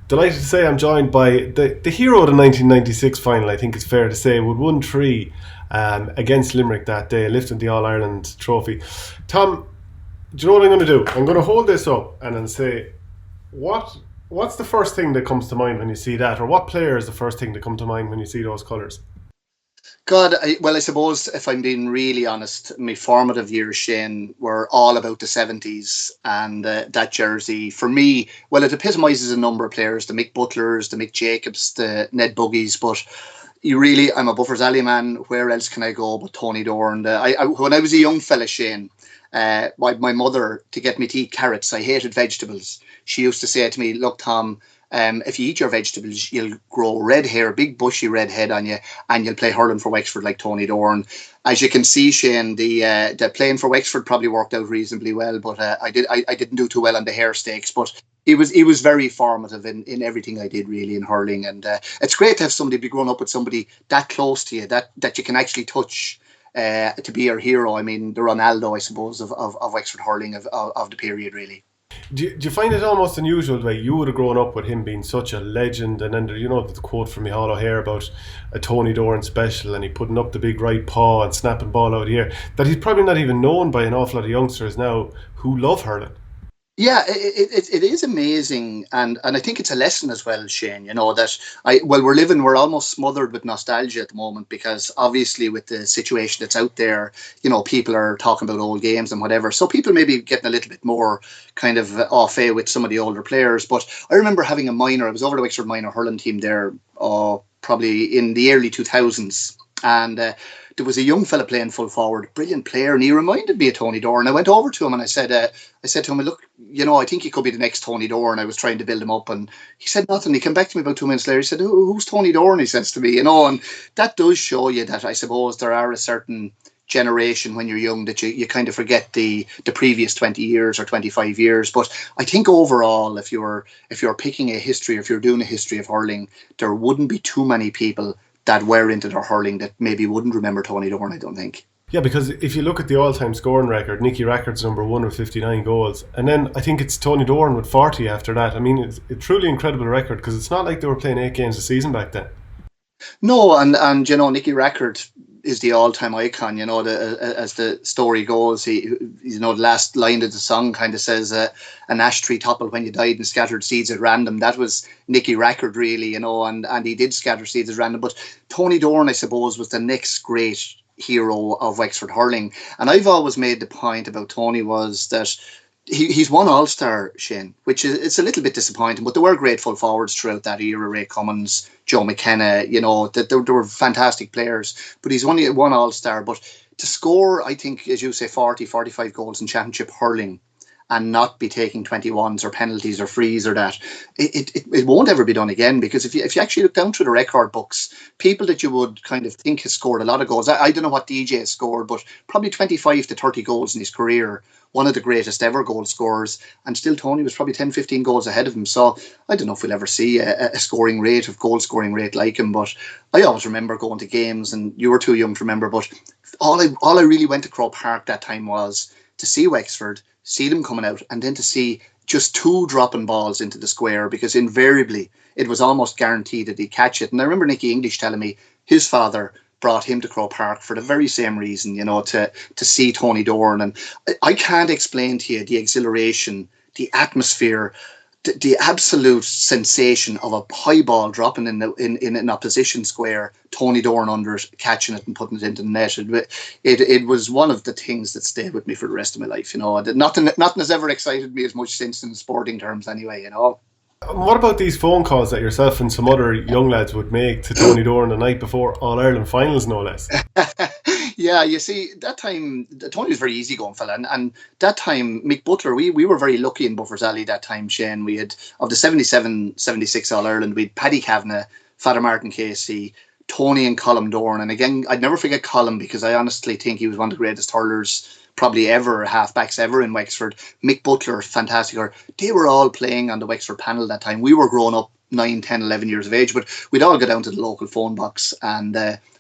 Delighted to say I'm joined by the hero of the 1996 final, I think it's fair to say, with 1-3 against Limerick that day, lifting the All Ireland trophy. Tom, do you know what I'm going to do? I'm going to hold this up and then say, what what's the first thing that comes to mind when you see that? Or what player is the first thing to come to mind when you see those colours? I suppose if I'm being really honest, my formative years, Shane, were all about the 70s. And that jersey, for me, well, it epitomises a number of players, the Mick Butlers, the Mick Jacobs, the Ned Buggies. But I'm a Buffers Alley man. Where else can I go but Tony Doran? When I was a young fella, Shane, my mother, to get me to eat carrots, I hated vegetables. She used to say to me, look, Tom, if you eat your vegetables, you'll grow red hair, big bushy red head on you, and you'll play hurling for Wexford like Tony Doran. As you can see, Shane, the playing for Wexford probably worked out reasonably well, but I didn't do too well on the hair stakes. But it was very formative in everything I did really in hurling, and it's great to have somebody be growing up with somebody that close to you that you can actually touch. To be your hero, I mean, the Ronaldo, I suppose, of Wexford hurling of the period, really. Do you find it almost unusual the way you would have grown up with him being such a legend, and then the quote from Micheál O'Hare about a Tony Doran special and he putting up the big right paw and snapping ball out of the air, that he's probably not even known by an awful lot of youngsters now who love hurling. Yeah, it is amazing, and I think it's a lesson as well, Shane. That we're almost smothered with nostalgia at the moment because obviously with the situation that's out there, people are talking about old games and whatever. So people may be getting a little bit more kind of off air with some of the older players. But I remember having a minor. I was over the Wexford minor hurling team there, probably in the early 2000s, and there was a young fella playing full forward, brilliant player, and he reminded me of Tony Doran. I went over to him and I said to him, look, I think he could be the next Tony Doran. I was trying to build him up, and he said nothing. He came back to me about 2 minutes later. He said, who's Tony Doran? He says to me, and that does show you that I suppose there are a certain generation when you're young that you kind of forget the previous 20 years or 25 years. But I think overall, if you're picking a history, if you're doing a history of hurling, there wouldn't be too many people that were into their hurling that maybe wouldn't remember Tony Doran, I don't think. Yeah, because if you look at the all-time scoring record, Nicky Rackard's number one with 59 goals, and then I think it's Tony Doran with 40 after that. I mean, it's a truly incredible record because it's not like they were playing 8 games a season back then. No, and Nicky Rackard is the all-time icon. As the story goes, the last line of the song kind of says, "An ash tree toppled when you died and scattered seeds at random." That was Nicky Rackard, really, and he did scatter seeds at random. But Tony Doran, I suppose, was the next great hero of Wexford hurling, and I've always made the point about Tony was that he's one All Star, Shane, which is it's a little bit disappointing. But there were great full forwards throughout that era: Ray Cummins, Joe McKenna. That there were fantastic players. But he's only one All Star. But to score, I think, as you say, 40, 45 goals in championship hurling, and not be taking 21s or penalties or frees or that, it won't ever be done again. Because if you actually look down through the record books, people that you would kind of think has scored a lot of goals, I don't know what DJ has scored, but probably 25 to 30 goals in his career, one of the greatest ever goal scorers, and still Tony was probably 10, 15 goals ahead of him. So I don't know if we'll ever see a scoring rate, of goal scoring rate like him, but I always remember going to games, and you were too young to remember, but all I really went to Crow Park that time was to see Wexford, see them coming out, and then to see just two dropping balls into the square, because invariably it was almost guaranteed that he'd catch it. And I remember Nicky English telling me his father brought him to Crow Park for the very same reason, to see Tony Doran. And I can't explain to you the exhilaration, the atmosphere, the absolute sensation of a high ball dropping in an opposition square, Tony Doran under it, catching it and putting it into the net. It was one of the things that stayed with me for the rest of my life. Nothing has ever excited me as much since in sporting terms anyway. What about these phone calls that yourself and some other young lads would make to Tony Doran the night before All Ireland finals, no less? Yeah, you see, that time, Tony was very easygoing fella. And that time, Mick Butler, we were very lucky in Buffers Alley that time, Shane. We had, of the 77, 76 All Ireland, we had Paddy Kavanagh, Father Martin Casey, Tony and Colm Doran. And again, I'd never forget Colm, because I honestly think he was one of the greatest hurlers probably ever, halfbacks ever in Wexford. Mick Butler, fantastic. They were all playing on the Wexford panel that time. We were growing up 9, 10, 11 years of age, but we'd all go down to the local phone box, and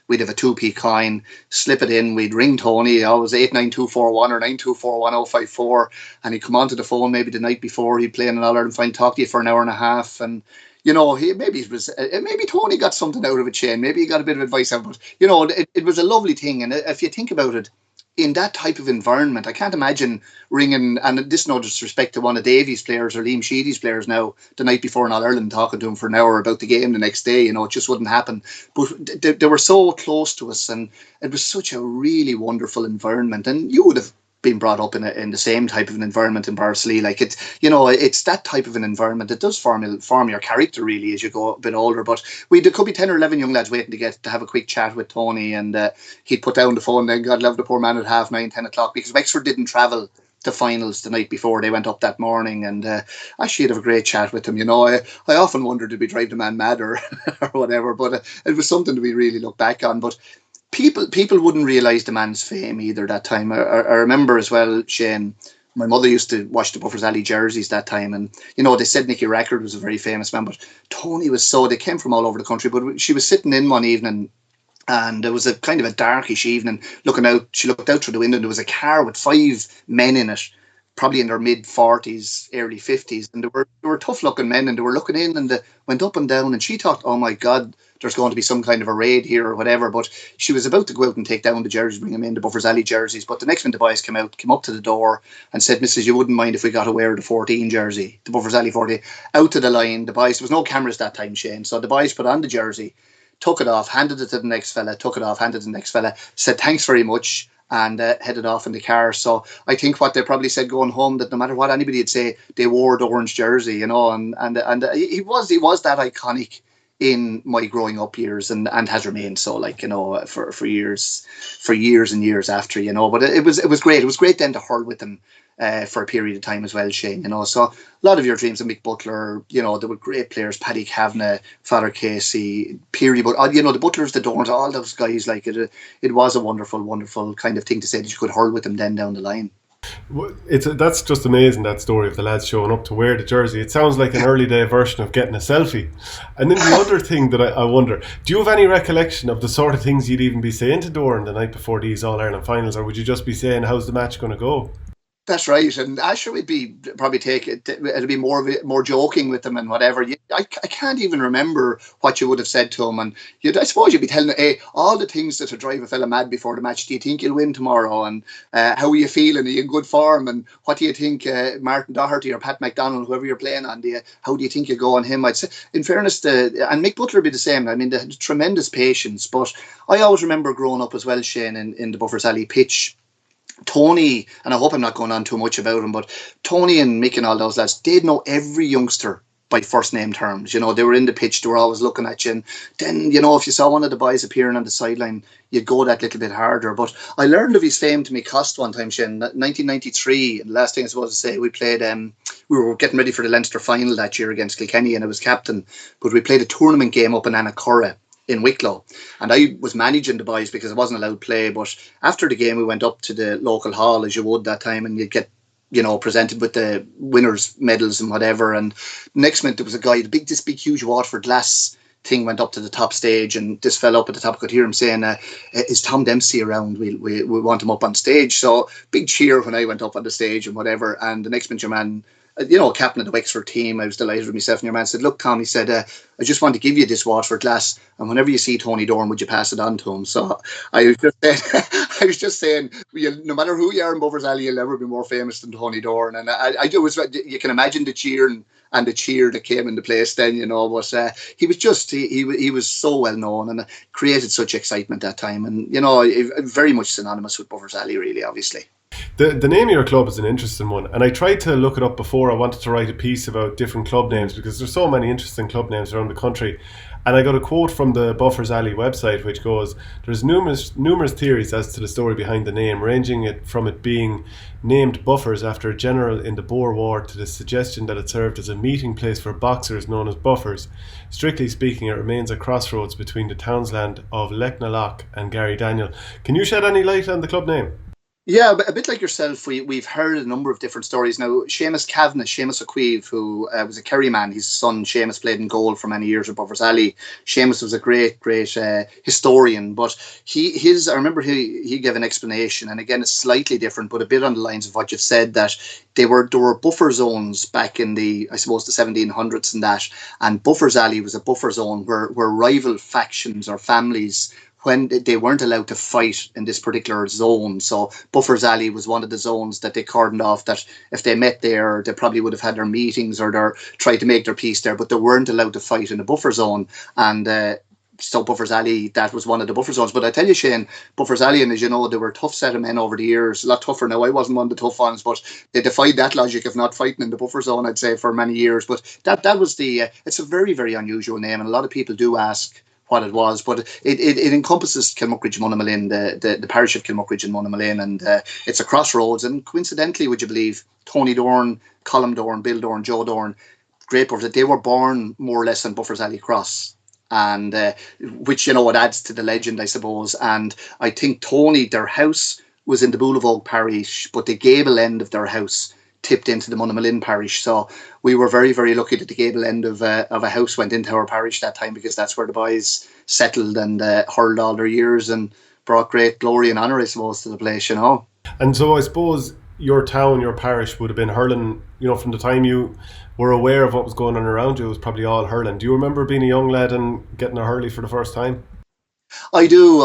we'd have a 2p coin, slip it in, we'd ring Tony, always 89241 or 9241054, and he'd come onto the phone maybe the night before, he'd play in an All Ireland final, talk to you for an hour and a half, and Maybe Tony got something out of it, Shane. Maybe he got a bit of advice out, but it was a lovely thing. And if you think about it, in that type of environment, I can't imagine ringing, and this no disrespect to one of Davies' players or Liam Sheedy's players now, the night before in All Ireland, talking to him for an hour about the game the next day. It just wouldn't happen. But they were so close to us, and it was such a really wonderful environment. And you would have been brought up in the same type of an environment in Barcelona. Like it's that type of an environment that does form your character really as you go a bit older. But there could be 10 or 11 young lads waiting to have a quick chat with Tony, and he'd put down the phone. Then God love the poor man at 9:30, 10 o'clock, because Wexford didn't travel to finals the night before. They went up that morning, and actually had a great chat with him. I often wondered, did we drive the man mad or whatever, but it was something that we really look back on. But people wouldn't realise the man's fame either that time. I remember as well, Shane, my mother used to watch the Buffers Alley jerseys that time, and they said Nicky Rackard was a very famous man, but Tony was they came from all over the country. But she was sitting in one evening, and it was a kind of a darkish evening, looking out. She looked out through the window, and there was a car with 5 men in it, probably in their mid-40s, early 50s, and they were tough-looking men, and they were looking in, and they went up and down, and she thought, oh my God, there's going to be some kind of a raid here or whatever. But she was about to go out and take down the jerseys, bring them in, the Buffers Alley jerseys. But the next minute the boys came up to the door and said, Mrs., you wouldn't mind if we got to wear the 14 jersey, the Buffers Alley 14, out to the line. The boys, there was no cameras that time, Shane, so the boys put on the jersey, took it off, handed it to the next fella, took it off, handed it to the next fella, said thanks very much, and headed off in the car. So I think what they probably said going home, that no matter what anybody would say, they wore the orange jersey, and he was that iconic in my growing up years, and has remained so, for years and years after. But it was great. It was great then to hurl with them for a period of time as well, Shane. So a lot of your dreams of Mick Butler, there were great players, Paddy Kavanagh, Father Casey, Peary, but the Butlers, the Dorans, all those guys. It was a wonderful, wonderful kind of thing to say that you could hurl with them then down the line. That's just amazing, that story of the lads showing up to wear the jersey. It sounds like an early day version of getting a selfie. And then the other thing that I wonder, do you have any recollection of the sort of things you'd even be saying to Doran the night before these All-Ireland finals, or would you just be saying, how's the match going to go? That's right, and Asher would be probably it'd be more joking with them and whatever. I can't even remember what you would have said to him, and I suppose you'd be telling him, hey, all the things that would drive a fella mad before the match. Do you think you'll win tomorrow? And how are you feeling? Are you in good form? And what do you think, Martin Doherty or Pat McDonald, whoever you're playing on? How do you think you go on him? I'd say, in fairness, and Mick Butler would be the same. I mean, they had tremendous patience, but I always remember growing up as well, Shane, in the Buffers Alley pitch. Tony, and I hope I'm not going on too much about him, but Tony and Mick and all those lads, they'd know every youngster by first name terms. They were in the pitch, they were always looking at you. And then, if you saw one of the boys appearing on the sideline, you'd go that little bit harder. But I learned of his fame to me cost one time, Shane, 1993. And the last thing I supposed to say, we played, we were getting ready for the Leinster final that year against Kilkenny, and I was captain. But we played a tournament game up in Annacurra in Wicklow, and I was managing the boys because I wasn't allowed to play. But after the game, we went up to the local hall, as you would that time, and you'd get presented with the winners' medals and whatever. And next minute there was a guy, this big huge Waterford glass thing went up to the top stage, and this fella up at the top, I could hear him saying, is Tom Dempsey around? We want him up on stage. So big cheer when I went up on the stage and whatever. And the next minute your man, captain of the Wexford team, I was delighted with myself, and your man said, look, Tom, he said, I just want to give you this Waterford glass, and whenever you see Tony Doran, would you pass it on to him? So I was just saying, no matter who you are in Buffers Alley, you'll never be more famous than Tony Doran. And I do, you can imagine the cheer and the cheer that came into place then, but he was just, he was so well known and created such excitement that time, and very much synonymous with Buffers Alley, really, obviously. The name of your club is an interesting one, and I tried to look it up before. I wanted to write a piece about different club names because there's so many interesting club names around the country. And I got a quote from the Buffers Alley website which goes, there's numerous theories as to the story behind the name, ranging it from it being named Buffers after a general in the Boer War to the suggestion that it served as a meeting place for boxers known as buffers. Strictly speaking, it remains a crossroads between the townsland of Lecknalock and Gary Daniel. Can you shed any light on the club name? Yeah, a bit like yourself, we've heard a number of different stories. Now, Seamus O'Keefe, who was a Kerry man, his son Seamus played in goal for many years at Buffers Alley. Seamus was a great historian, but I remember he gave an explanation, and again, it's slightly different, but a bit on the lines of what you've said, that there were buffer zones back in the, I suppose, the 1700s and that, and Buffers Alley was a buffer zone where rival factions or families, when they weren't allowed to fight in this particular zone. So Buffer's Alley was one of the zones that they cordoned off, that if they met there, they probably would have had their meetings or their tried to make their peace there, but they weren't allowed to fight in the buffer zone. And so Buffer's Alley, that was one of the buffer zones. But I tell you, Shane, Buffer's Alley, and as you know, they were a tough set of men over the years, a lot tougher now. I wasn't one of the tough ones, but they defied that logic of not fighting in the buffer zone, I'd say, for many years. But that was it's a very, very unusual name, and a lot of people do ask what it was, but it encompasses Kilmuckridge and Munnamalin, the parish of Kilmuckridge and Munnamalin, and it's a crossroads. And coincidentally, would you believe, Tony Doran, Colm Doran, Bill Doran, Joe Doran, great buffers, they were born more or less on Buffers Alley Cross, and which, it adds to the legend, I suppose. And I think Tony, their house was in the Boulevard parish, but the gable end of their house tipped into the Munnamalin parish. So we were very, very lucky that the gable end of a house went into our parish that time, because that's where the boys settled and hurled all their years and brought great glory and honour, I suppose, to the place. And so I suppose your town, your parish would have been hurling, from the time you were aware of what was going on around you, it was probably all hurling. Do you remember being a young lad and getting a hurley for the first time? I do.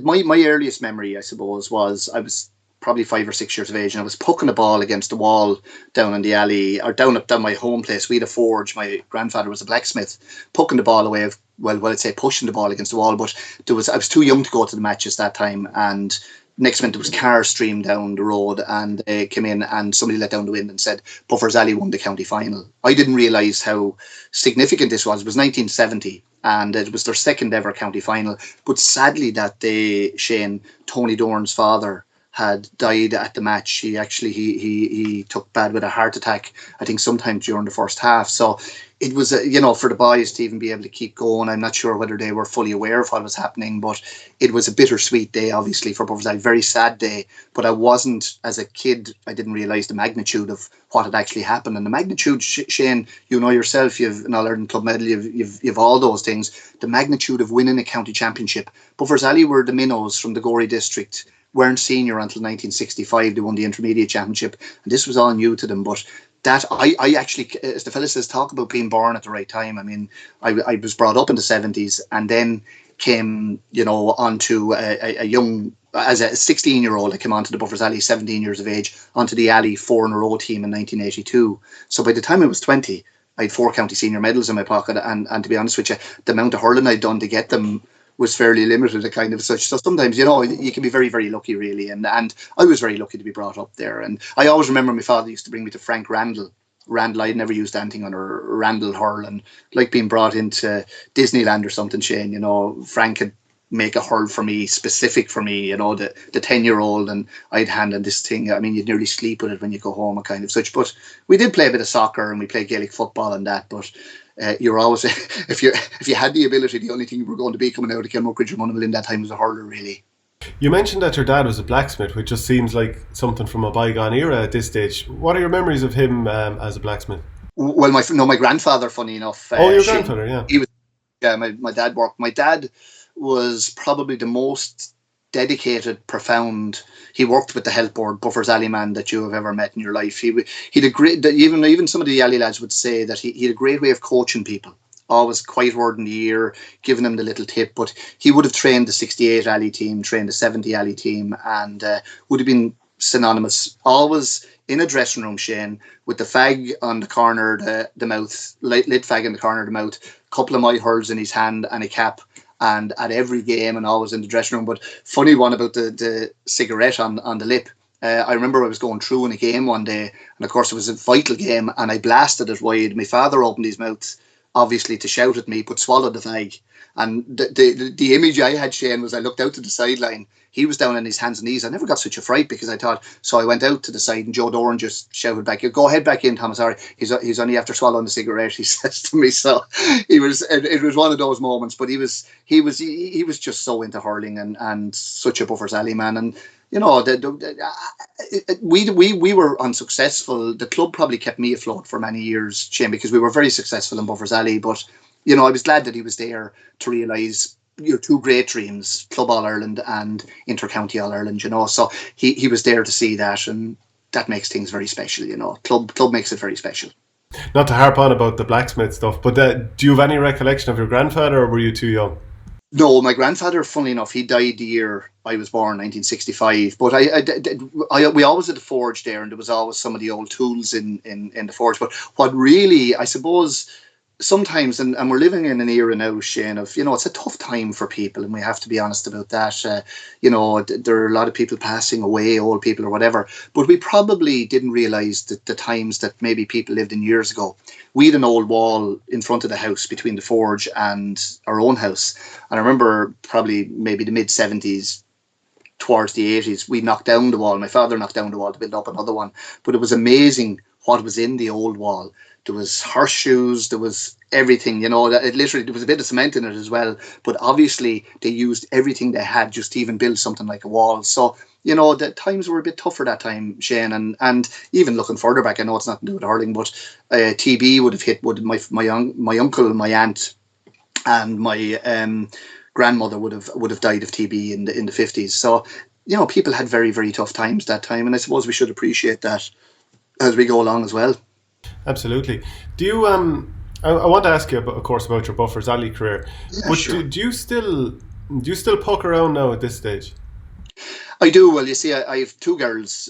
My earliest memory, I suppose, was I was probably 5 or 6 years of age, and I was poking the ball against the wall down in the alley, or down my home place. We had a forge. My grandfather was a blacksmith, poking the ball away. Well, I'd say pushing the ball against the wall, but I was too young to go to the matches that time, and next minute there was cars streamed down the road, and they came in, and somebody let down the wind and said Buffers Alley won the county final. I didn't realise how significant this was. It was 1970, and it was their second ever county final. But sadly that day, Shane, Tony Doran's father had died at the match. He took bad with a heart attack, I think sometime during the first half. So it was, for the boys to even be able to keep going. I'm not sure whether they were fully aware of what was happening, but it was a bittersweet day, obviously, for Buffers Alley. Very sad day. But I wasn't, as a kid, I didn't realise the magnitude of what had actually happened. And the magnitude, Shane, you know yourself, you've an All-Ireland Club medal, you've all those things. The magnitude of winning a county championship. Buffers Alley were the minnows from the Gorey district, weren't senior until 1965. They won the intermediate championship, and this was all new to them. But that I actually, as the fella says, talk about being born at the right time. I mean, I was brought up in the 70s, and then came, onto a young, as a 16-year-old, I came onto the Buffers Alley, 17 years of age, onto the Alley 4-in-a-row team in 1982. So by the time I was 20, I had 4 county senior medals in my pocket, and to be honest with you, the amount of hurling I'd done to get them was fairly limited, kind of such. So sometimes, you can be very, very lucky, really. And I was very lucky to be brought up there. And I always remember my father used to bring me to Frank Randall. I'd never used anything under Randall hurl, and like being brought into Disneyland or something, Shane, Frank had make a hurl for me, specific for me, the 10-year-old, and I'd hand in this thing. I mean, you'd nearly sleep with it when you go home and kind of such. But we did play a bit of soccer, and we played Gaelic football and that, but you're always, if you had the ability, the only thing you were going to be coming out of Kilmuckridge or Munnamalin that time was a hurler, really. You mentioned that your dad was a blacksmith, which just seems like something from a bygone era at this stage. What are your memories of him as a blacksmith? Well, my grandfather, funny enough. Your grandfather, yeah. He was, yeah, my dad worked. My dad was probably the most dedicated, profound. He worked with the health board, Buffers Alley man that you have ever met in your life. He'd a great, even some of the Alley lads would say that he had a great way of coaching people. Always quiet word in the ear, giving them the little tip. But he would have trained the 68 Alley team, trained the 70 Alley team, and would have been synonymous. Always in a dressing room, Shane, with the fag on the corner of the mouth, lit fag in the corner of the mouth, a couple of my hurls in his hand and a cap, and at every game and always in the dressing room. But funny one about the cigarette on the lip. I remember I was going through in a game one day, and of course it was a vital game, and I blasted it wide. My father opened his mouth, obviously to shout at me, but swallowed the fag. And the image I had, Shane, was I looked out to the sideline. He was down on his hands and knees. I never got such a fright because I thought, so I went out to the side and Joe Doran just shouted back, "Go ahead back in, Thomas. Sorry, he's only after swallowing the cigarette," he says to me. So it was one of those moments, but he was just so into hurling and such a Buffers Alley man. And we were unsuccessful. The club probably kept me afloat for many years, Shane, because we were very successful in Buffers Alley. But I was glad that he was there to realise your two great dreams: Club All Ireland and Intercounty All Ireland. So he was there to see that, and that makes things very special. Club makes it very special. Not to harp on about the blacksmith stuff, but do you have any recollection of your grandfather, or were you too young? No, my grandfather, funnily enough, he died the year I was born, 1965. But we always had the forge there, and there was always some of the old tools in the forge. But what really, I suppose, sometimes, and we're living in an era now, Shane, of, it's a tough time for people, and we have to be honest about that. There are a lot of people passing away, old people or whatever, but we probably didn't realise the times that maybe people lived in years ago. We had an old wall in front of the house between the forge and our own house, and I remember probably maybe the mid-70s, towards the 80s, we knocked down the wall. My father knocked down the wall to build up another one, but it was amazing what was in the old wall. There was horseshoes, there was everything, it literally, there was a bit of cement in it as well, but obviously they used everything they had just to even build something like a wall. So, the times were a bit tougher that time, Shane, and even looking further back, I know it's nothing to do with hurling, but TB would have hit my uncle, my aunt, and my grandmother would have died of TB in the 50s. So, people had very, very tough times that time, and I suppose we should appreciate that as we go along as well. Absolutely. Do you? I want to ask you, of course, about your Buffers Alley career. Yeah, but sure. do you still puck around now at this stage? I do. Well, you see, I have two girls.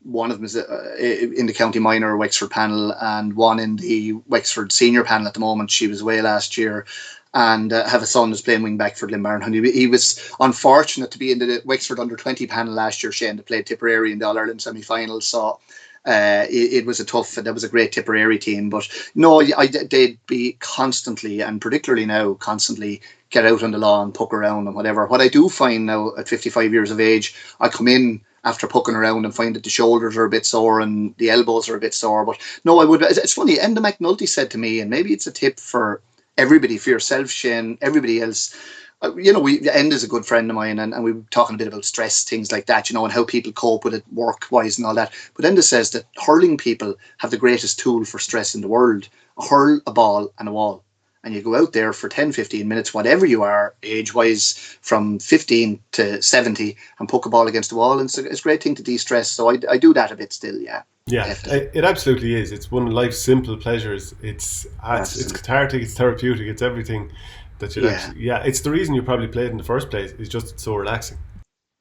One of them is in the county minor Wexford panel, and one in the Wexford senior panel at the moment. She was away last year. And have a son who's playing wing back for Glenbarn. And he was unfortunate to be in the Wexford under-20 panel last year, Shane, to play Tipperary in the All-Ireland semi-final. So it was that was a great Tipperary team. But no, they'd be constantly, and particularly now, constantly get out on the lawn, puck around and whatever. What I do find now at 55 years of age, I come in after pucking around and find that the shoulders are a bit sore and the elbows are a bit sore. But no, I would. It's funny, Enda McNulty said to me, and maybe it's a tip for everybody, for yourself, Shane, everybody else. End is a good friend of mine, and we were talking a bit about stress, things like that, and how people cope with it work-wise and all that. But Enda says that hurling people have the greatest tool for stress in the world: a hurl, a ball, and a wall. And you go out there for 10, 15 minutes, whatever you are, age-wise, from 15 to 70, and poke a ball against the wall. And it's a great thing to de-stress. So I do that a bit still, yeah. Yeah, it absolutely is. It's one of life's simple pleasures. It's cathartic, it's therapeutic, it's everything that you'd actually... Yeah, it's the reason you probably played in the first place. It's just so relaxing.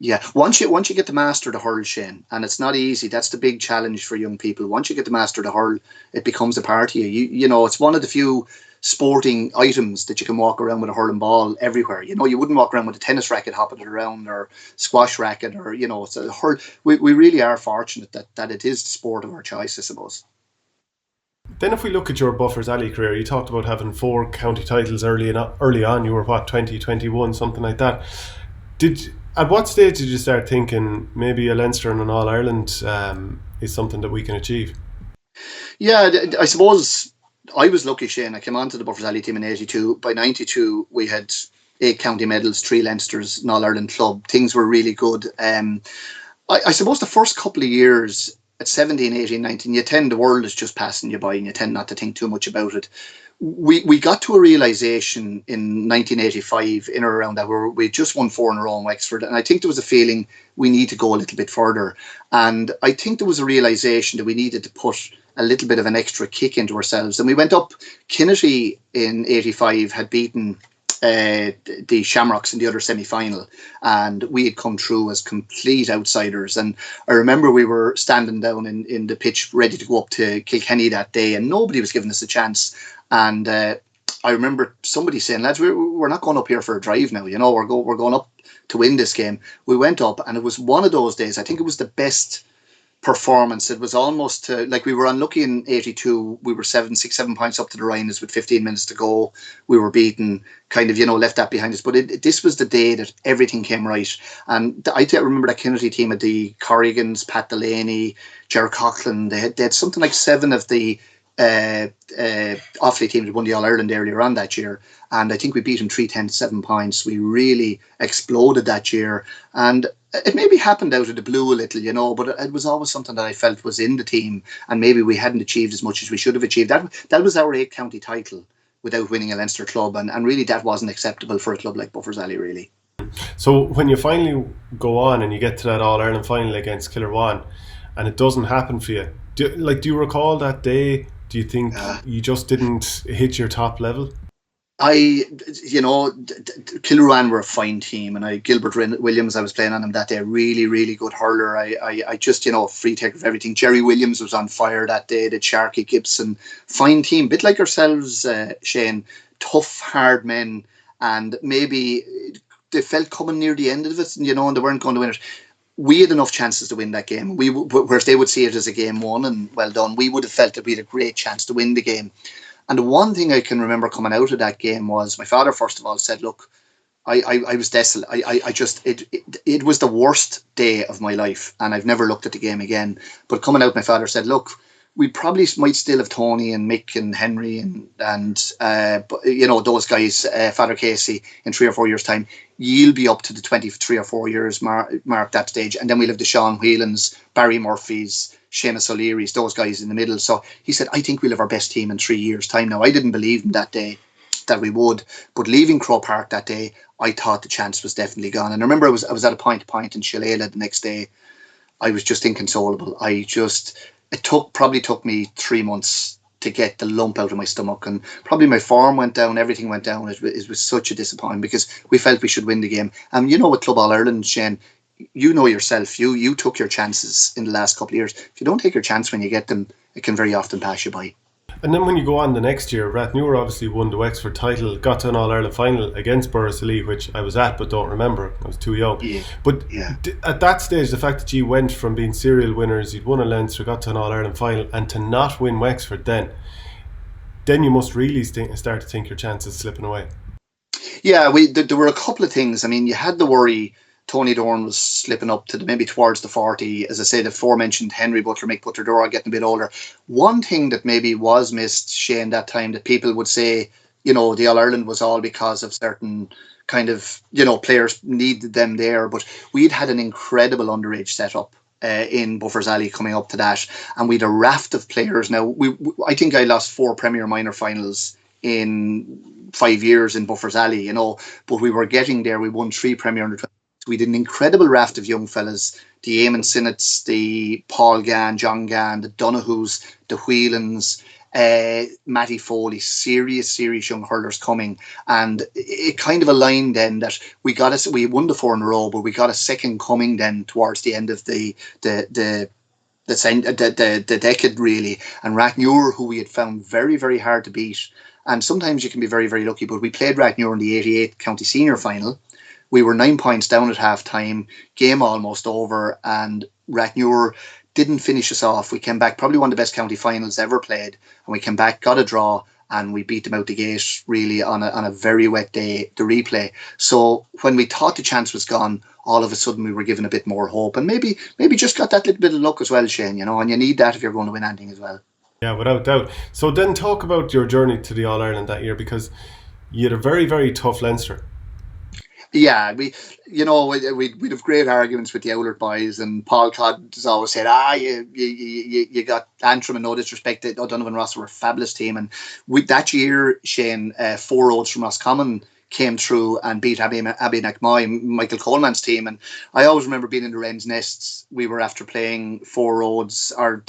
Yeah, once you get to master the hurl, Shane, and it's not easy. That's the big challenge for young people. Once you get to master the hurl, it becomes a part of you. It's one of the few sporting items that you can walk around with a hurling ball everywhere. You wouldn't walk around with a tennis racket hopping it around, or squash racket, or it's a hurl. We really are fortunate that it is the sport of our choice, I suppose. Then if we look at your Buffers Alley career, you talked about having 4 county titles early on. You were 20, 21, something like that. At what stage did you start thinking maybe a Leinster and an All Ireland is something that we can achieve? Yeah, I suppose I was lucky, Shane. I came onto the Buffers Alley team in 82. By 92, we had 8 county medals, 3 Leinsters, an All Ireland club. Things were really good. I suppose the first couple of years at 17, 18, 19, the world is just passing you by, and you tend not to think too much about it. We got to a realisation in 1985, in or around that, where we just won 4 in a row in Wexford, and I think there was a feeling we need to go a little bit further. And I think there was a realisation that we needed to put a little bit of an extra kick into ourselves. And we went up. Kinnity in 85 had beaten the Shamrocks in the other semi-final, and we had come through as complete outsiders. And I remember we were standing down in the pitch ready to go up to Kilkenny that day, and nobody was giving us a chance. And I remember somebody saying, lads, we're not going up here for a drive now, we're going up to win this game. We went up, and it was one of those days. I think it was the best performance. It was almost like we were unlucky in 82. We were 7 points up to the Rhinos with 15 minutes to go. We were beaten, left that behind us. But this was the day that everything came right. And I remember that Kinnity team of the Corrigans, Pat Delaney, Ger Coughlin. They had something like 7 of the Offaly team that won the All-Ireland earlier on that year, and I think we beat them 3-10-7 points. We really exploded that year, and it maybe happened out of the blue a little, but it was always something that I felt was in the team, and maybe we hadn't achieved as much as we should have achieved. That was our 8th county title without winning a Leinster club, and really that wasn't acceptable for a club like Buffers really. So when you finally go on and you get to that All-Ireland final against Killerwan and it doesn't happen for you, do you recall that day? Do you think you just didn't hit your top level? Kilruan were a fine team, and Gilbert Williams, I was playing on him that day, really, really good hurler. I just, free take of everything. Jerry Williams was on fire that day, the Sharky Gibson, fine team, bit like ourselves, Shane, tough, hard men, and maybe they felt coming near the end of it, and they weren't going to win it. We had enough chances to win that game. Whereas they would see it as a game won and well done, we would have felt that we had a great chance to win the game. And the one thing I can remember coming out of that game was my father, first of all, said, look, I was desolate. It was the worst day of my life, and I've never looked at the game again. But coming out, my father said, look, we probably might still have Tony and Mick and Henry and those guys, Father Casey, in 3 or 4 years' time. You'll be up to the 23 or 4 years mark that stage, and then we'll have the Sean Whelans, Barry Murphys, Seamus O'Leary's, those guys in the middle. So he said, I think we'll have our best team in 3 years' time now. I didn't believe him that day that we would, but leaving Croke Park that day, I thought the chance was definitely gone. And I remember I was at a point in Shillelagh the next day. I was just inconsolable. It probably took me 3 months to get the lump out of my stomach, and probably my form went down, everything went down. It was such a disappointment because we felt we should win the game. And with Club All Ireland, Shane, yourself, you took your chances in the last couple of years. If you don't take your chance when you get them, it can very often pass you by. And then when you go on the next year, Rathnewer obviously won the Wexford title, got to an All-Ireland final against Borrisoleigh, which I was at but don't remember. I was too young. Yeah. But at that stage, the fact that you went from being serial winners, you'd won a Leinster, got to an All-Ireland final, and to not win Wexford then you must really start to think your chances slipping away. Yeah, there were a couple of things. I mean, you had the worry Tony Doran was slipping up to maybe towards the 40. As I say, the aforementioned Henry Butler, Mick Butler, Doran getting a bit older. One thing that maybe was missed, Shane, that time, that people would say, the All-Ireland was all because of certain kind of, players needed them there. But we'd had an incredible underage setup in Buffers Alley coming up to that. And we'd a raft of players. Now, I think I lost 4 Premier Minor finals in 5 years in Buffers Alley, but we were getting there. We won 3 Premier Under 20. We did an incredible raft of young fellas, the Eamon Sinnotts, the Paul Gann, John Gann, the Donohues, the Whelans, Matty Foley, serious young hurlers coming. And it kind of aligned then that we won the 4 in a row, but we got a second coming then towards the end of the decade really. And Rathnewer, who we had found very, very hard to beat. And sometimes you can be very, very lucky, but we played Rathnewer in the 88th County Senior Final. We were 9 points down at half time, game almost over, and Rathnewer didn't finish us off. We came back, probably one of the best county finals ever played, and we came back, got a draw, and we beat them out the gate really on a very wet day, the replay. So when we thought the chance was gone, all of a sudden we were given a bit more hope, and maybe just got that little bit of luck as well, Shane, and you need that if you're going to win anything as well. Yeah, without doubt. So then talk about your journey to the All-Ireland that year, because you had a very, very tough Leinster. Yeah, we'd have great arguments with the Oulart boys, and Paul Codd has always said, you got Antrim, and no disrespect to O'Donovan Ross, were a fabulous team. And that year, Shane, 4 roads from Roscommon came through and beat Abbey McMoy, Michael Coleman's team. And I always remember being in the Wren's Nests. We were after playing 4 roads, or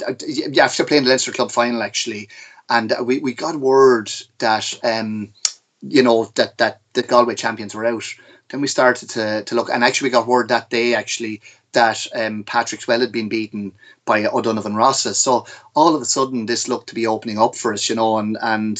after playing the Leinster Club final actually, and we got word that that the Galway champions were out. Then we started to look, and actually we got word that day actually that Patrick Swell had been beaten by O'Donovan Ross's. So all of a sudden this looked to be opening up for us, and I'm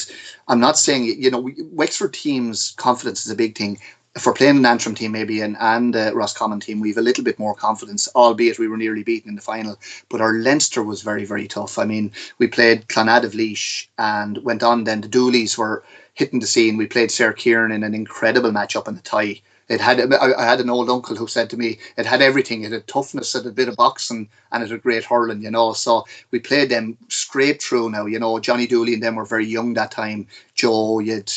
not saying, Wexford team's confidence is a big thing. If we're playing an Antrim team maybe and a Roscommon team, we have a little bit more confidence, albeit we were nearly beaten in the final. But our Leinster was very, very tough. I mean, we played Clonad of Laois and went on then. The Dooleys were hitting the scene. We played Sarah Kieran in an incredible match up in the tie It had. I had an old uncle who said to me, it had everything. It had toughness, it had a bit of boxing, and it had great hurling. So we played them scraped through. Now Johnny Dooley and them were very young that time. Joe, you had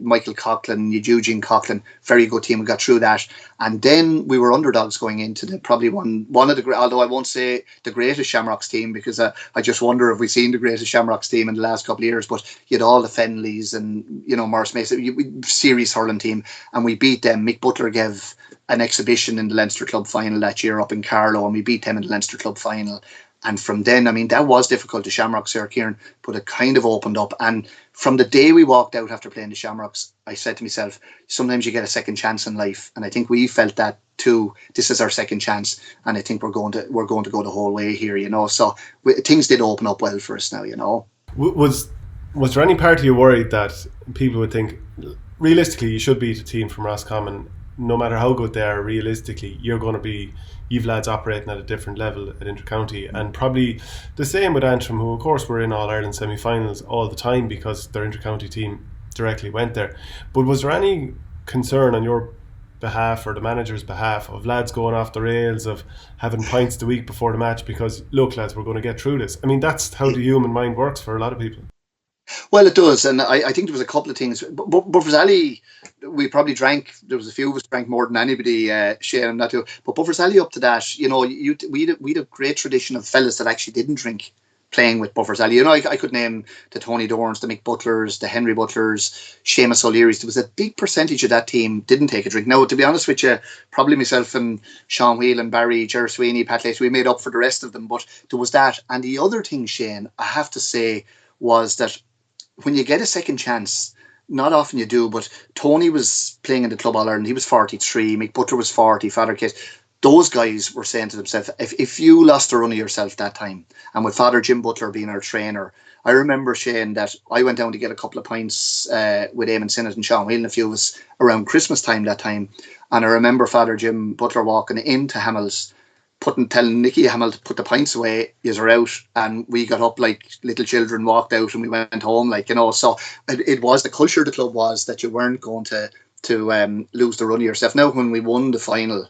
Michael Coughlin, you had Eugene Coughlin, very good team. We got through that, and then we were underdogs going into probably one of the, although I won't say the greatest Shamrocks team, because I just wonder if we've seen the greatest Shamrocks team in the last couple of years. But you had all the Fenleys and Morris Mason, serious hurling team, and we beat them. Mick Butler gave an exhibition in the Leinster Club final that year up in Carlow, and we beat them in the Leinster Club final. And from then, that was difficult to Shamrocks there, Kieran, but it kind of opened up. And from the day we walked out after playing the Shamrocks, I said to myself, sometimes you get a second chance in life. And I think we felt that too. This is our second chance. And I think we're going to go the whole way here, So things did open up well for us now, Was there any part of you worried that people would think, realistically, you should beat a team from Roscommon, no matter how good they are, realistically, you've lads operating at a different level at Intercounty, and probably the same with Antrim, who of course were in All-Ireland semi-finals all the time because their Intercounty team directly went there. But was there any concern on your behalf or the manager's behalf of lads going off the rails, of having pints the week before the match because, look lads, we're going to get through this? That's how the human mind works for a lot of people. Well, it does, and I think there was a couple of things. Buffers Alley, we probably drank. There was a few of us drank more than anybody, Shane, and that too. But Buffers Alley, up to that, we had a great tradition of fellas that actually didn't drink playing with Buffers Alley. I could name the Tony Dorans, the Mick Butlers, the Henry Butlers, Seamus O'Leary's. There was a big percentage of that team didn't take a drink. Now, to be honest with you, probably myself and Sean Whelan, Barry, Ger Sweeney, Pat Lacey, we made up for the rest of them. But there was that. And the other thing, Shane, I have to say, was that when you get a second chance, not often you do, but Tony was playing in the Club All-Ireland. He was 43. Mick Butler was 40. Father Case. Those guys were saying to themselves, if you lost a run of yourself that time, and with Father Jim Butler being our trainer, I remember, Shane, that I went down to get a couple of pints with Eamon Sinnott and Sean Whelan, a few of us, around Christmas time that time. And I remember Father Jim Butler walking into Hamill's, telling Nicky Hamill to put the pints away, you're out, and we got up like little children, walked out, and we went home, So it was, the culture of the club was that you weren't going to lose the run of yourself. Now, when we won the final,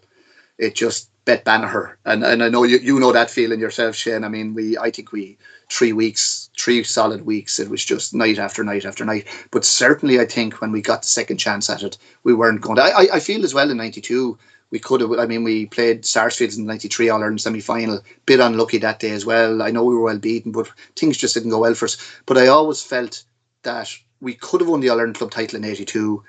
it just bet Banagher, and I know you know that feeling yourself, Shane. I think we 3 solid weeks, it was just night after night after night. But certainly, I think when we got the second chance at it, we weren't going to. I feel as well in '92. We could have. We played Sarsfields in the '93 All-Ireland semi-final. Bit unlucky that day as well. I know we were well beaten, but things just didn't go well for us. But I always felt that we could have won the All-Ireland club title in '82.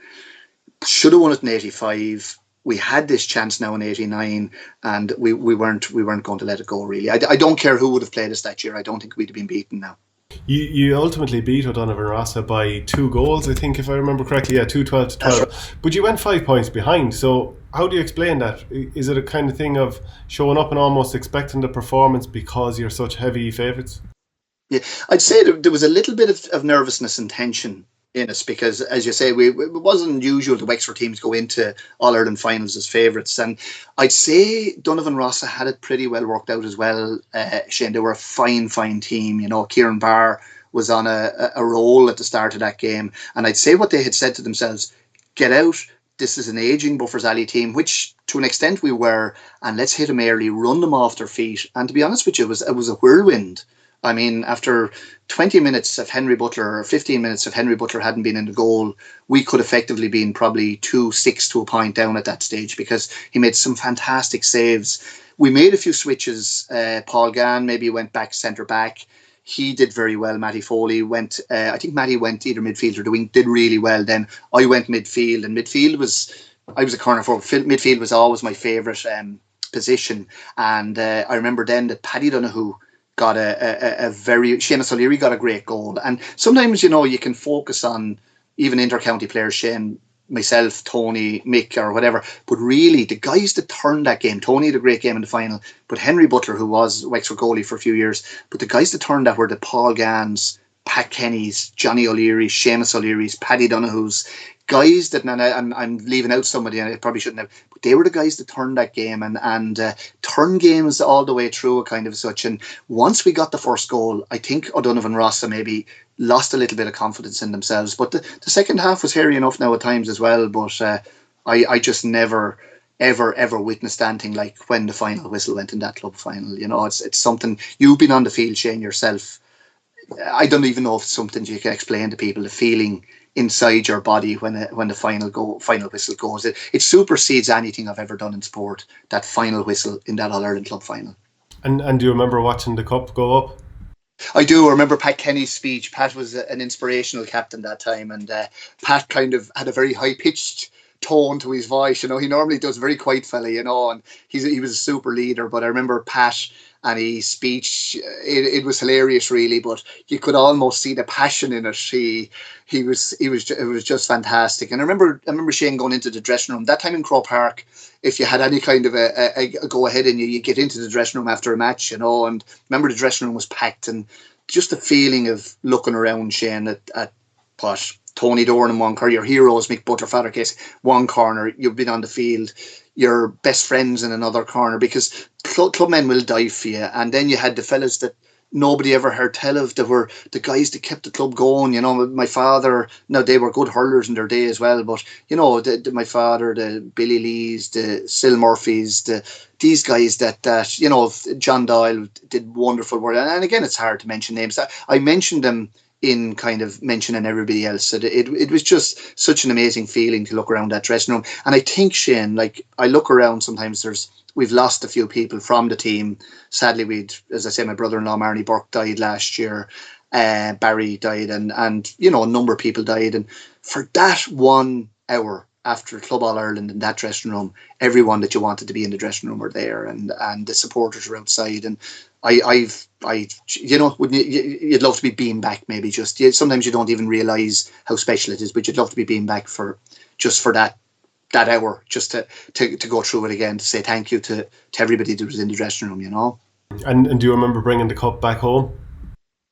Should have won it in '85. We had this chance now in '89, and we weren't going to let it go. Really, I don't care who would have played us that year. I don't think we'd have been beaten now. You ultimately beat O'Donovan Rossa by 2 goals, I think, if I remember correctly. Yeah, 12 to 12. Right. But you went 5 points behind. So how do you explain that? Is it a kind of thing of showing up and almost expecting the performance because you're such heavy favourites? Yeah, I'd say there was a little bit of nervousness and tension in us because, as you say, it wasn't unusual the Wexford teams go into All-Ireland finals as favourites. And I'd say Donovan Rossa had it pretty well worked out as well, Shane. They were a fine team. Kieran Barr was on a roll at the start of that game. And I'd say what they had said to themselves, get out, this is an ageing Buffers Alley team, which to an extent we were, and let's hit them early, run them off their feet. And to be honest with you, it was a whirlwind. After 20 minutes of Henry Butler, or 15 minutes of Henry Butler hadn't been in the goal, we could effectively been probably 2-6 to a point down at that stage because he made some fantastic saves. We made a few switches. Paul Gann maybe went back centre back. He did very well. Matty Foley went, I think Matty went either midfield or the wing, did really well. Then I went midfield, and I was a corner forward. Midfield was always my favourite position. And I remember then that Paddy Donoghue got Seamus O'Leary got a great goal. And sometimes, you can focus on even inter-county players, Shane, myself, Tony, Mick, or whatever. But really, the guys that turned that game, Tony had a great game in the final, but Henry Butler, who was Wexford goalie for a few years, but the guys that turned that were the Paul Ganns, Pat Kenny's, Johnny O'Leary's, Seamus O'Leary's, Paddy Donoghue's, guys that, and I'm leaving out somebody, and I probably shouldn't have, but they were the guys that turned that game and turned games all the way through a kind of such. And once we got the first goal, I think O'Donovan Rossa maybe lost a little bit of confidence in themselves. But the second half was hairy enough now at times as well. But I just never ever witnessed anything like when the final whistle went in that club final. You know, it's something you've been on the field, Shane, yourself. I don't even know if it's something you can explain to people. The feeling inside your body when the final whistle goes, it supersedes anything I've ever done in sport. That final whistle in that All Ireland club final. And do you remember watching the cup go up? I do remember Pat Kenny's speech. Pat was an inspirational captain that time, and Pat kind of had a very high pitched tone to his voice. You know, he normally does, very quiet fella, you know, and he was a super leader. But I remember Pat and his speech. It was hilarious, really, but you could almost see the passion in it. It was just fantastic. And I remember Shane going into the dressing room that time in Croke Park. If you had any kind of a go ahead in you get into the dressing room after a match, you know, and remember the dressing room was packed, and just the feeling of looking around, Shane, at what Tony Doran in one corner, your heroes, Mick Butler, Father Case, one corner, you've been on the field, your best friends in another corner, because clubmen will die for you. And then you had the fellas that nobody ever heard tell of, that were the guys that kept the club going. You know, my father, now they were good hurlers in their day as well, but you know, my father, the Billy Lees, the Sil Murphys, these guys that you know, John Doyle did wonderful work. And again, it's hard to mention names. I mentioned them in kind of mentioning everybody else. So it was just such an amazing feeling to look around that dressing room. And I think, Shane, like, I look around sometimes, we've lost a few people from the team. Sadly, as I say, my brother-in-law Marnie Burke died last year. Barry died, and you know, a number of people died. And for that 1 hour after Club All Ireland in that dressing room, everyone that you wanted to be in the dressing room were there, and the supporters were outside. And you know, you'd love to be beamed back, maybe just. Sometimes you don't even realise how special it is, but you'd love to be beamed back for that hour, just to go through it again, to say thank you to everybody that was in the dressing room, you know. And do you remember bringing the cup back home?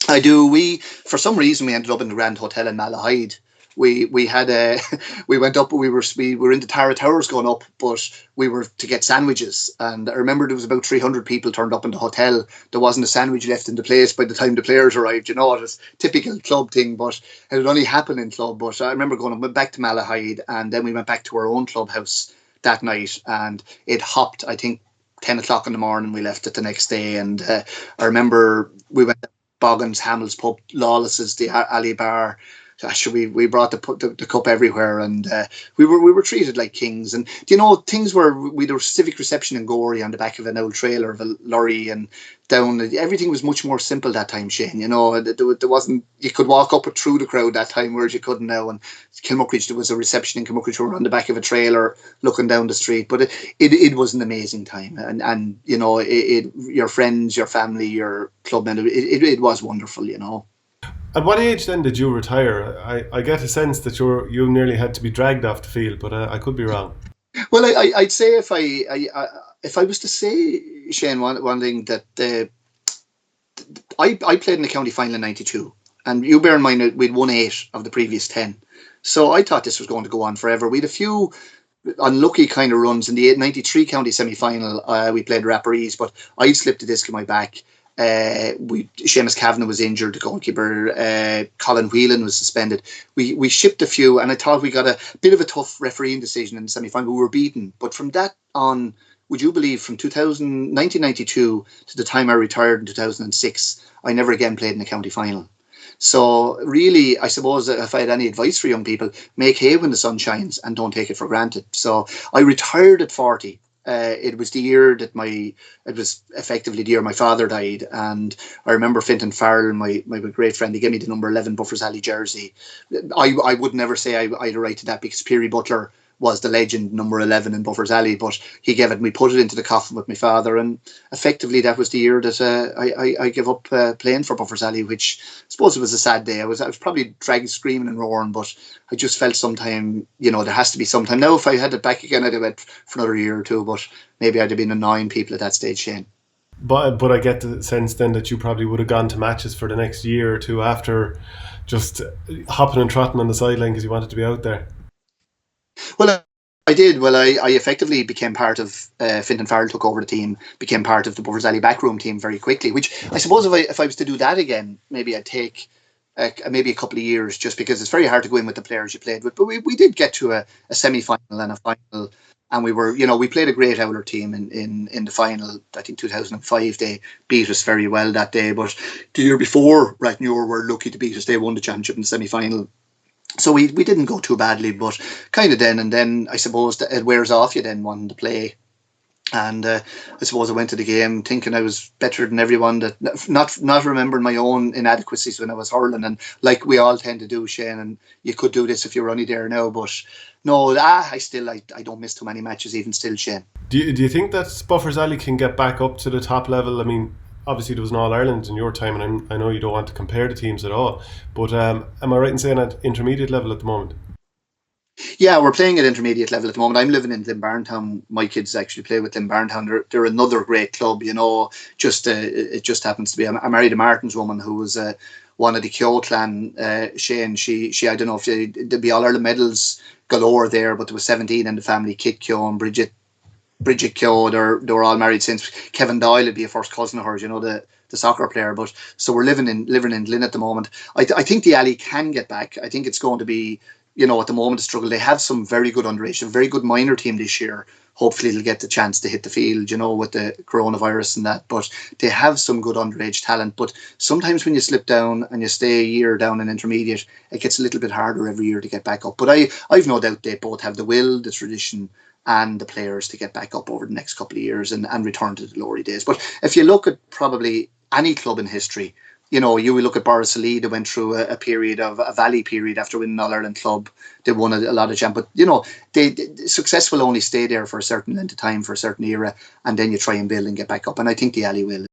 I do. For some reason, we ended up in the Grand Hotel in Malahide. We had we went up. We were in the Tara Towers going up, but we were to get sandwiches. And I remember there was about 300 people turned up in the hotel. There wasn't a sandwich left in the place by the time the players arrived. You know, it was a typical club thing, but it had only happened in club. But I remember went back to Malahide, and then we went back to our own clubhouse that night, and it hopped, I think, 10 o'clock in the morning. We left it the next day, and I remember we went to Boggins, Hamill's Pub, Lawless's, the Ali Bar. We brought the cup everywhere, and we were treated like kings. And you know, things were, we there was civic reception in Gorey on the back of an old trailer of a lorry, and down, everything was much more simple that time, Shane. You know, there wasn't, you could walk up through the crowd that time, whereas you couldn't now. And Kilmuckridge, there was a reception in Kilmuckridge, we were on the back of a trailer looking down the street. But it was an amazing time, and you know, your friends, your family, your clubmen, it was wonderful, you know. At what age then did you retire? I get a sense that you nearly had to be dragged off the field, but I could be wrong. Well, I'd say if I was to say, Shane, one thing, that I played in the county final in '92, and you bear in mind we'd won 8 of the previous 10, so I thought this was going to go on forever. We had a few unlucky kind of runs in the '93 county semi-final. We played Rapparees, but I slipped a disc in my back. Seamus Kavanagh was injured, the goalkeeper. Colin Whelan was suspended. We shipped a few, and I thought we got a bit of a tough refereeing decision in the semi-final. We were beaten, but from that on, would you believe, from 1992 to the time I retired in 2006, I never again played in a county final. So really, I suppose if I had any advice for young people, make hay when the sun shines and don't take it for granted. So I retired at 40. It was the year that it was effectively the year my father died, and I remember Fintan Farrell, my great friend, he gave me the number 11 Buffers Alley jersey. I would never say I had a right to that, because Peary Butler was the legend number 11 in Buffers Alley, but he gave it, and we put it into the coffin with my father, and effectively that was the year that I gave up playing for Buffers Alley, which I suppose it was a sad day. I was probably dragged screaming and roaring, but I just felt sometime, you know, there has to be some time. Now, if I had it back again, I'd have went for another year or two, but maybe I'd have been annoying people at that stage, Shane. But I get the sense then that you probably would have gone to matches for the next year or two after just hopping and trotting on the sideline because you wanted to be out there. Well, I did. Well, I effectively became part of, Fintan Farrell took over the team, became part of the Buffers Alley backroom team very quickly, which I suppose if I was to do that again, maybe I'd take maybe a couple of years, just because it's very hard to go in with the players you played with. But we did get to a semi-final and a final, and we were, we played a great Owler team in the final. I think 2005 they beat us very well that day. But the year before, Rathnure were lucky to beat us. They won the championship in the semi-final. So we didn't go too badly, but kind of then and then I suppose that it wears off you then wanting to play. And I suppose I went to the game thinking I was better than everyone, that not remembering my own inadequacies when I was hurling, and like we all tend to do, Shane. And you could do this if you were only there now, but no, I don't miss too many matches even still, Shane. Do you think that Buffers Alley can get back up to the top level? I mean, obviously there was an All Ireland in your time, and I know you don't want to compare the teams at all. But am I right in saying at intermediate level at the moment? Yeah, we're playing at intermediate level at the moment. I'm living in Glenbarntown. My kids actually play with Glenbarntown. They're another great club, Just it just happens to be. I married a Martin's woman who was one of the Keogh clan. Shane, she I don't know if there'd be All Ireland medals galore there, but there was 17 in the family. Kit Keogh and Bridget Keogh. They're all married since. Kevin Doyle would be a first cousin of hers, the soccer player. But so we're living in Glyn at the moment. I think the alley can get back. I think it's going to be, at the moment, a struggle. They have some very good underage, a very good minor team this year. Hopefully they'll get the chance to hit the field, with the coronavirus and that. But they have some good underage talent. But sometimes when you slip down and you stay a year down in intermediate, it gets a little bit harder every year to get back up. But I've no doubt they both have the will, the tradition, and the players to get back up over the next couple of years and return to the glory days. But if you look at probably any club in history, you will look at Borrisoleigh. They went through a period of a valley period after winning All Ireland club. They won a lot of champ, but they success will only stay there for a certain length of time, for a certain era, and then you try and build and get back up. And I think the alley will.